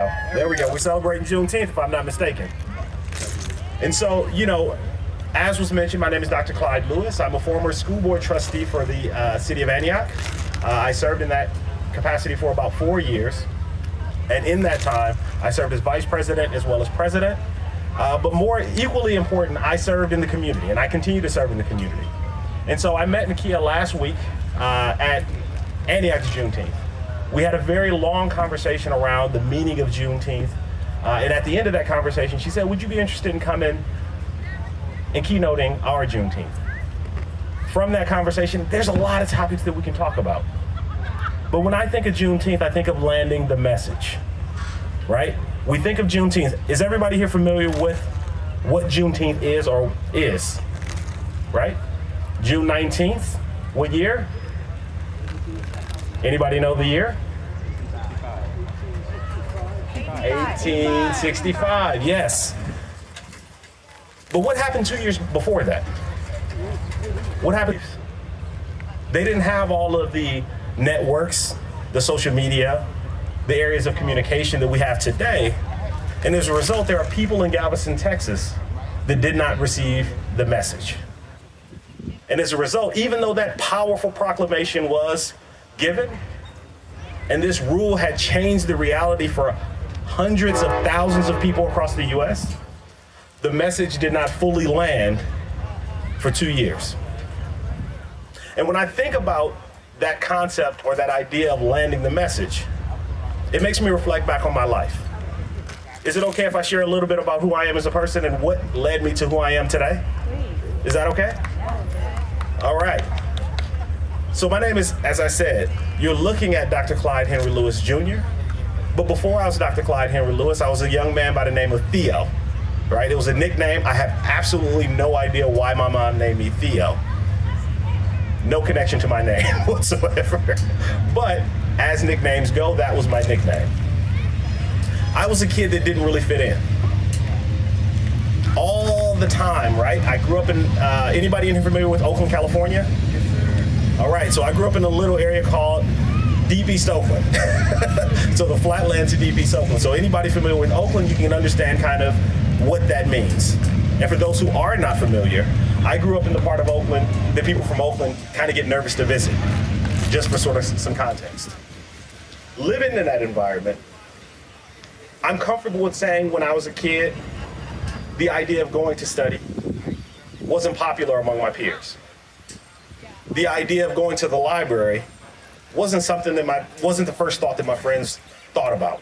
There we go. We're celebrating Juneteenth, if I'm not mistaken. And so, as was mentioned, my name is Dr. Clyde Lewis. I'm a former school board trustee for the city of Antioch. I served in that capacity for about 4 years. And in that time, I served as vice president as well as president. But more equally important, I served in the community, and I continue to serve in the community. And so I met Nakia last week at Antioch's Juneteenth. We had a very long conversation around the meaning of Juneteenth. And at the end of that conversation, she said, would you be interested in coming and keynoting our Juneteenth? From that conversation, there's a lot of topics that we can talk about. But when I think of Juneteenth, I think of landing the message, right? We think of Juneteenth. Is everybody here familiar with what Juneteenth is or is, right? June 19th, what year? Anybody know the year? 1865, yes. But what happened 2 years before that? What happened? They didn't have all of the networks, the social media, the areas of communication that we have today. And as a result, there are people in Galveston, Texas that did not receive the message. And as a result, even though that powerful proclamation was given, and this rule had changed the reality for hundreds of thousands of people across the US, the message did not fully land for 2 years. And when I think about that concept or that idea of landing the message, it makes me reflect back on my life. Is it okay if I share a little bit about who I am as a person and what led me to who I am today? Is that okay? All right. So my name is, as I said, you're looking at Dr. Clyde Henry Lewis Jr. But before I was Dr. Clyde Henry Lewis, I was a young man by the name of Theo, right? It was a nickname. I have absolutely no idea why my mom named me Theo. No connection to my name whatsoever. But as nicknames go, that was my nickname. I was a kid that didn't really fit in. All the time, right? I grew up in, anybody in here familiar with Oakland, California? All right, so I grew up in a little area called Deep East Oakland. So the flatlands of Deep East Oakland. So anybody familiar with Oakland, you can understand kind of what that means. And for those who are not familiar, I grew up in the part of Oakland that people from Oakland kind of get nervous to visit, just for sort of some context. Living in that environment, I'm comfortable with saying when I was a kid, the idea of going to study wasn't popular among my peers. The idea of going to the library wasn't something that wasn't the first thought that my friends thought about.